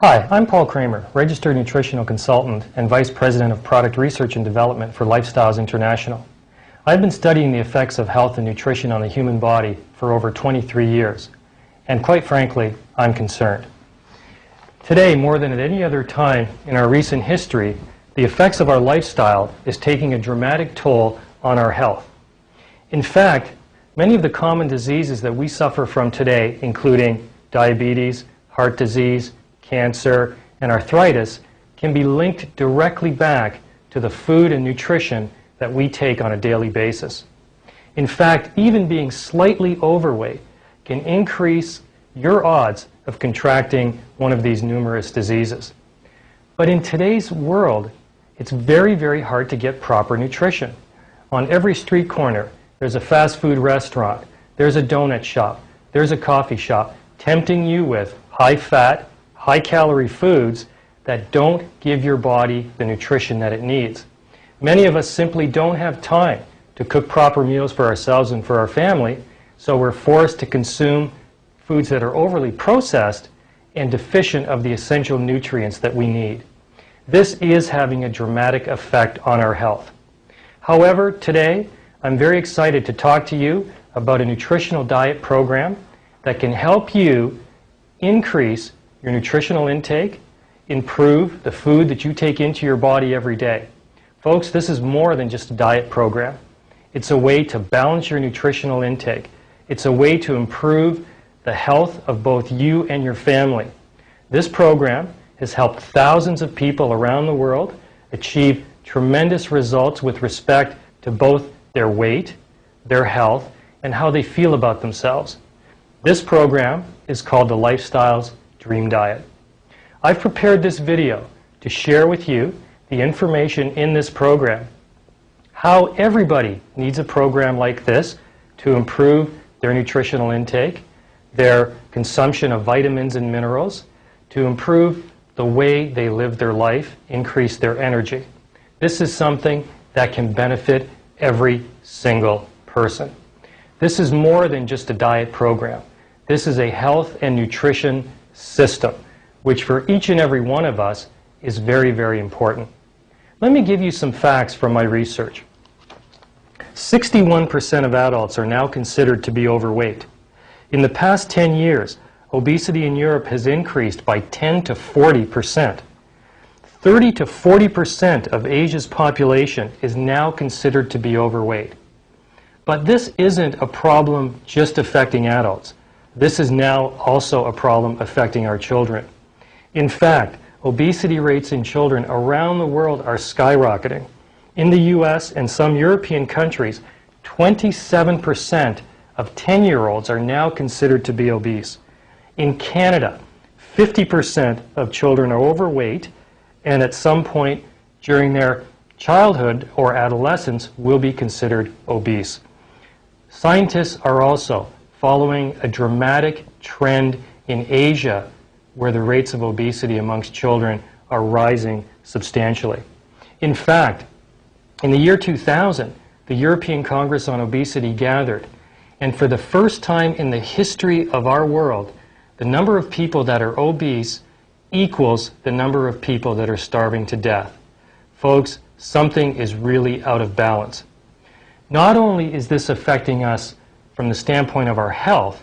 Hi, I'm Paul Kramer, Registered Nutritional Consultant and Vice President of Product Research and Development for Lifestyles International. I've been studying the effects of health and nutrition on the human body for over 23 years, and quite frankly, I'm concerned. Today, more than at any other time in our recent history, the effects of our lifestyle is taking a dramatic toll on our health. In fact, many of the common diseases that we suffer from today, including diabetes, heart disease, cancer, and arthritis, can be linked directly back to the food and nutrition that we take on a daily basis. In fact, even being slightly overweight can increase your odds of contracting one of these numerous diseases. But in today's world, it's very, very hard to get proper nutrition. On every street corner, there's a fast food restaurant, there's a donut shop, there's a coffee shop, tempting you with high-fat, high-calorie foods that don't give your body the nutrition that it needs. Many of us simply don't have time to cook proper meals for ourselves and for our family, so we're forced to consume foods that are overly processed and deficient of the essential nutrients that we need. This is having a dramatic effect on our health. However, today, I'm very excited to talk to you about a nutritional diet program that can help you increase your nutritional intake, improve the food that you take into your body every day. Folks, this is more than just a diet program. It's a way to balance your nutritional intake. It's a way to improve the health of both you and your family. This program has helped thousands of people around the world achieve tremendous results with respect to both their weight, their health, and how they feel about themselves. This program is called the Lifestyles Dream Diet. I've prepared this video to share with you the information in this program, how everybody needs a program like this to improve their nutritional intake, their consumption of vitamins and minerals, to improve the way they live their life, increase their energy. This is something that can benefit every single person. This is more than just a diet program. This is a health and nutrition system, which for each and every one of us is very, very important. Let me give you some facts from my research. 61% of adults are now considered to be overweight. In the past 10 years, obesity in Europe has increased by 10 to 40%. 30 to 40% of Asia's population is now considered to be overweight. But this isn't a problem just affecting adults. This is now also a problem affecting our children. In fact, obesity rates in children around the world are skyrocketing. In the US and some European countries, 27% of 10-year-olds are now considered to be obese. In Canada, 50% of children are overweight, and at some point during their childhood or adolescence will be considered obese. Scientists are also following a dramatic trend in Asia where the rates of obesity amongst children are rising substantially. In fact, in the year 2000, the European Congress on Obesity gathered, and for the first time in the history of our world, the number of people that are obese equals the number of people that are starving to death. Folks, something is really out of balance. Not only is this affecting us from the standpoint of our health,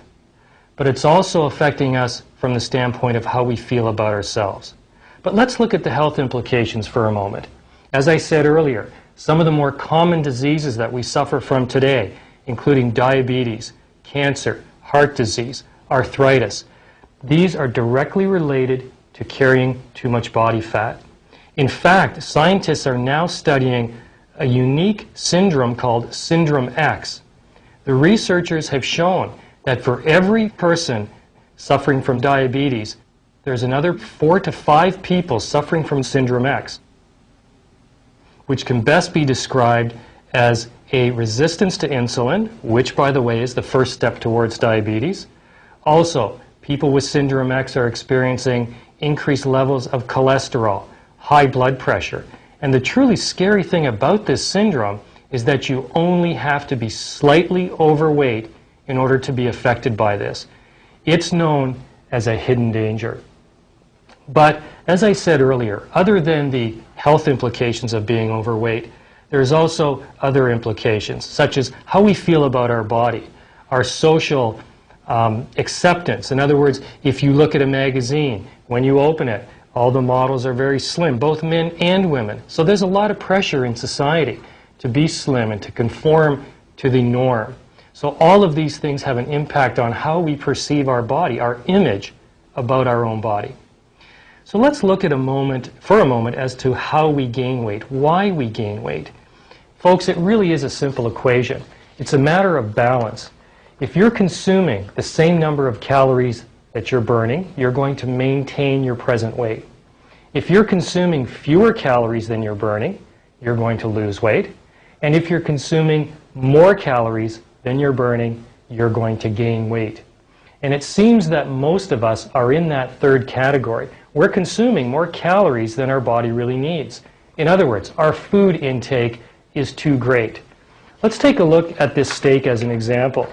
but it's also affecting us from the standpoint of how we feel about ourselves. But let's look at the health implications for a moment. As I said earlier, some of the more common diseases that we suffer from today, including diabetes, cancer, heart disease, arthritis, these are directly related to carrying too much body fat. In fact, scientists are now studying a unique syndrome called Syndrome X. The researchers have shown that for every person suffering from diabetes, there's another 4 to 5 people suffering from Syndrome X, which can best be described as a resistance to insulin, which, by the way, is the first step towards diabetes. Also, people with Syndrome X are experiencing increased levels of cholesterol, high blood pressure. And the truly scary thing about this syndrome is that you only have to be slightly overweight in order to be affected by this. It's known as a hidden danger. But as I said earlier, other than the health implications of being overweight, there's also other implications, such as how we feel about our body, our social acceptance. In other words, if you look at a magazine, when you open it, all the models are very slim, both men and women. So there's a lot of pressure in society to be slim and to conform to the norm. So all of these things have an impact on how we perceive our body, our image about our own body. So let's look at for a moment as to how we gain weight, why we gain weight. Folks, it really is a simple equation. It's a matter of balance. If you're consuming the same number of calories that you're burning, you're going to maintain your present weight. If you're consuming fewer calories than you're burning, you're going to lose weight. And if you're consuming more calories than you're burning, you're going to gain weight. And it seems that most of us are in that third category. We're consuming more calories than our body really needs. In other words, our food intake is too great. Let's take a look at this steak as an example.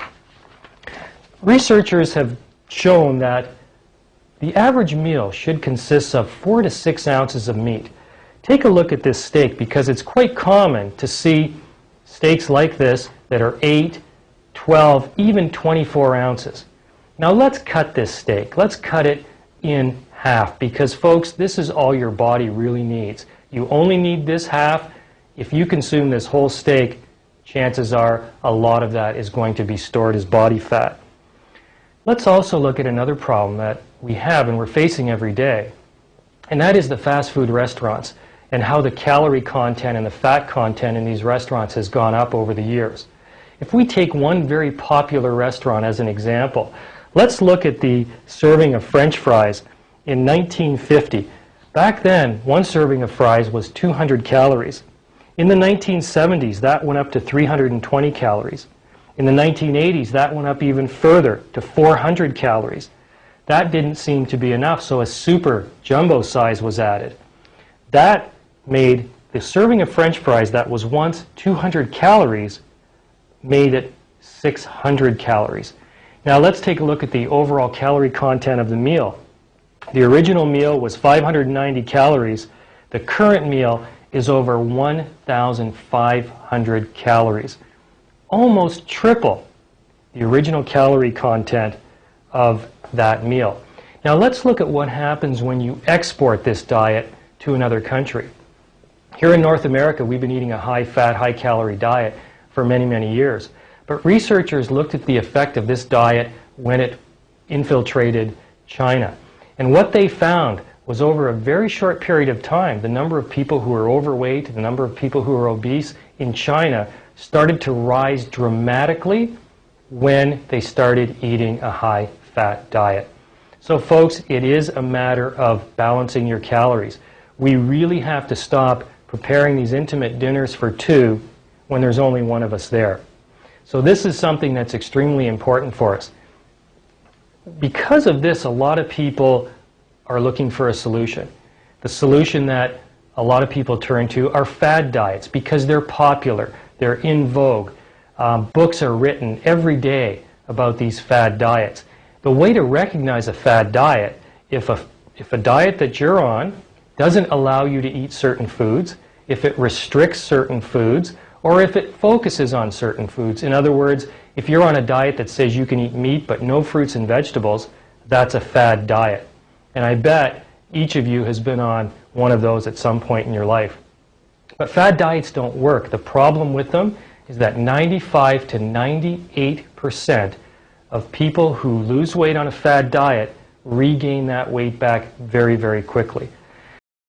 Researchers have shown that the average meal should consist of 4 to 6 ounces of meat. Take a look at this steak because it's quite common to see steaks like this that are 8, 12, even 24 ounces. Now let's cut this steak. Let's cut it in half because, folks, this is all your body really needs. You only need this half. If you consume this whole steak, chances are a lot of that is going to be stored as body fat. Let's also look at another problem that we have and we're facing every day, and that is the fast food restaurants and how the calorie content and the fat content in these restaurants has gone up over the years. If we take one very popular restaurant as an example, let's look at the serving of French fries in 1950. Back then, one serving of fries was 200 calories. In the 1970s, that went up to 320 calories. In the 1980s, that went up even further to 400 calories. That didn't seem to be enough, so a super jumbo size was added. That made the serving of French fries that was once 200 calories made it 600 calories. Now let's take a look at the overall calorie content of the meal. The original meal was 590 calories. The current meal is over 1,500 calories. Almost triple the original calorie content of that meal. Now let's look at what happens when you export this diet to another country. Here in North America, we've been eating a high-fat, high-calorie diet for many, many years. But researchers looked at the effect of this diet when it infiltrated China. And what they found was over a very short period of time, the number of people who were overweight, the number of people who were obese in China started to rise dramatically when they started eating a high-fat diet. So folks, it is a matter of balancing your calories. We really have to stop preparing these intimate dinners for two when there's only one of us there. So this is something that's extremely important for us. Because of this, a lot of people are looking for a solution. The solution that a lot of people turn to are fad diets because they're popular, they're in vogue. Books are written every day about these fad diets. The way to recognize a fad diet, if a diet that you're on doesn't allow you to eat certain foods, if it restricts certain foods, or if it focuses on certain foods. In other words, if you're on a diet that says you can eat meat but no fruits and vegetables, that's a fad diet. And I bet each of you has been on one of those at some point in your life. But fad diets don't work. The problem with them is that 95 to 98% of people who lose weight on a fad diet regain that weight back very, very quickly.